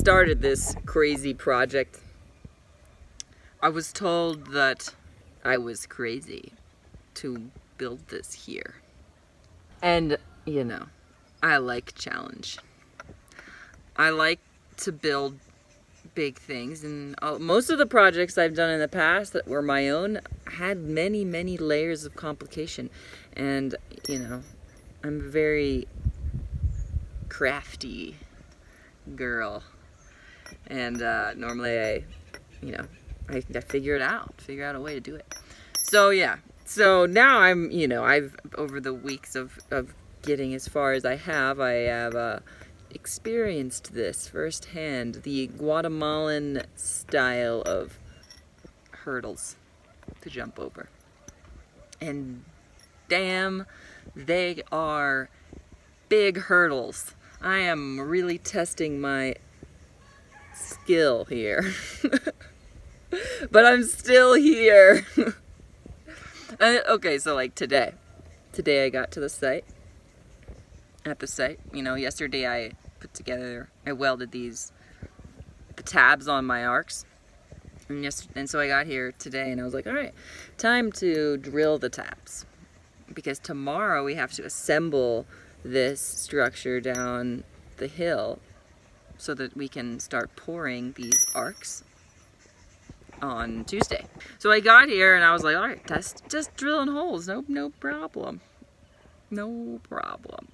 started this crazy project, I was told that I was crazy to build this here. And, you know, I like challenge. I like to build big things, and most of the projects I've done in the past that were my own had many, many layers of complication. And, you know, I'm a very crafty girl. And normally I figure out a way to do it. So yeah, so now I'm, you know, I've, over the weeks of getting as far as I have experienced this firsthand, the Guatemalan style of hurdles to jump over. And damn, they are big hurdles. I am really testing my skill here. But I'm still here. Okay, so like today I got to the site. At the site, you know, yesterday I welded the tabs on my arcs. And so I got here today and I was like, all right, time to drill the tabs. Because tomorrow we have to assemble this structure down the hill so that we can start pouring these arcs on Tuesday. So I got here and I was like, all right, just drilling holes, no problem. No problem.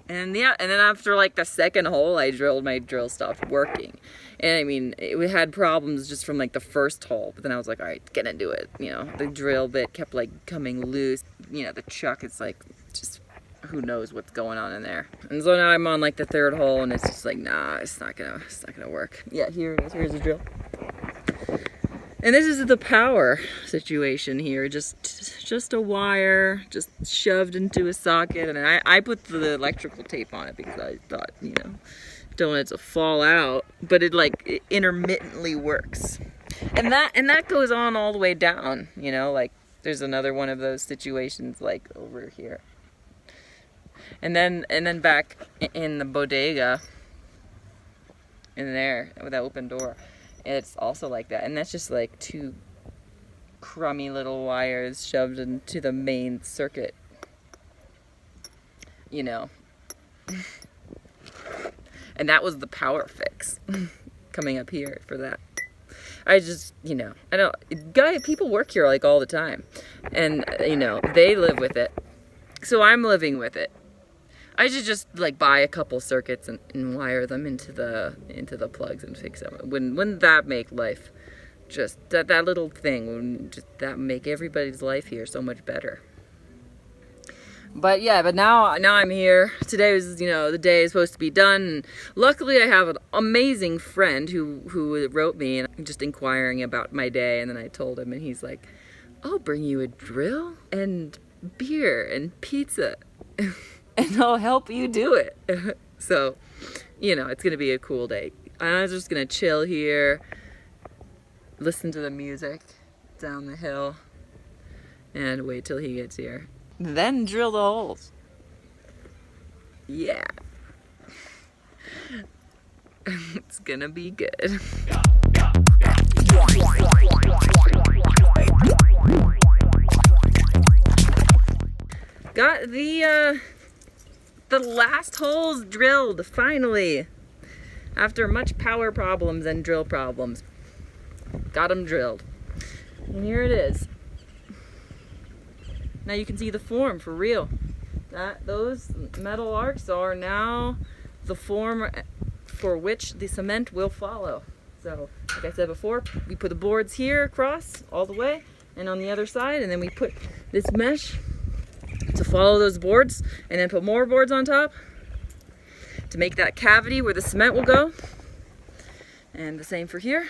And yeah, and then after like the second hole I drilled, my drill stopped working. And I mean, we had problems just from like the first hole, but then I was like, all right, gonna do it. You know, the drill bit kept like coming loose. You know, the chuck is like, just who knows what's going on in there. And so now I'm on like the third hole and it's just like, nah, it's not gonna work. Yeah, here it is, here's the drill. And this is the power situation here, just a wire, just shoved into a socket, and I put the electrical tape on it because I thought, you know, don't want it to fall out, but it intermittently works. And that goes on all the way down, you know, like there's another one of those situations like over here. And then back in the bodega in there with that open door, it's also like that, and that's just like two crummy little wires shoved into the main circuit, you know. And that was the power fix coming up here for that. I just, you know, people work here like all the time, and you know, they live with it, so I'm living with it. I should just like buy a couple circuits and wire them into the plugs and fix them. Wouldn't that make life, just that little thing, wouldn't just that make everybody's life here so much better? But yeah, but now I'm here. Today was, you know, the day is supposed to be done. And luckily I have an amazing friend who wrote me and just inquiring about my day, and then I told him and he's like, I'll bring you a drill and beer and pizza. And I'll help you do it. So, you know, it's gonna be a cool day. I'm just gonna chill here, listen to the music down the hill, and wait till he gets here. Then drill the holes. Yeah. It's gonna be good. Got the last holes drilled, finally. After much power problems and drill problems. Got them drilled. And here it is. Now you can see the form for real. Those metal arcs are now the form for which the cement will follow. So, like I said before, we put the boards here across all the way and on the other side, and then we put this mesh to follow those boards, and then put more boards on top to make that cavity where the cement will go. And the same for here.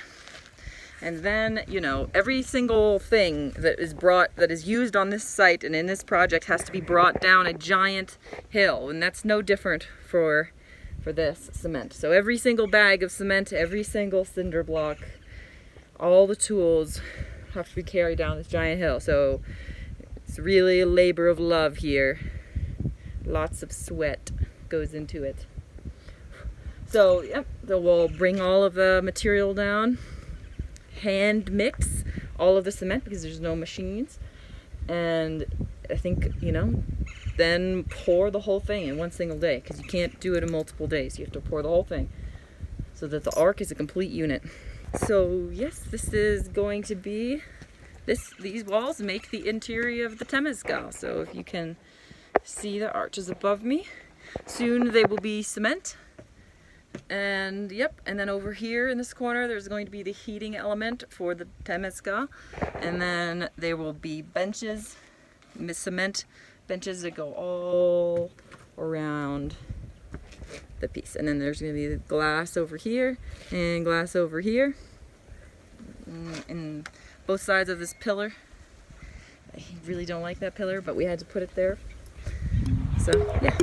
And then, you know, every single thing that is used on this site and in this project has to be brought down a giant hill, and that's no different for this cement. So every single bag of cement, every single cinder block, all the tools have to be carried down this giant hill. So it's really a labor of love here. Lots of sweat goes into it. So, yep, so we'll bring all of the material down, hand mix all of the cement because there's no machines, and I think, you know, then pour the whole thing in one single day because you can't do it in multiple days. You have to pour the whole thing so that the ark is a complete unit. So yes, this is going to be, these walls make the interior of the Temescal. So if you can see the arches above me, soon they will be cement. And yep, and then over here in this corner there's going to be the heating element for the Temescal. And then there will be benches, cement benches that go all around the piece. And then there's going to be the glass over here and glass over here and both sides of this pillar. I really don't like that pillar, but we had to put it there. So yeah.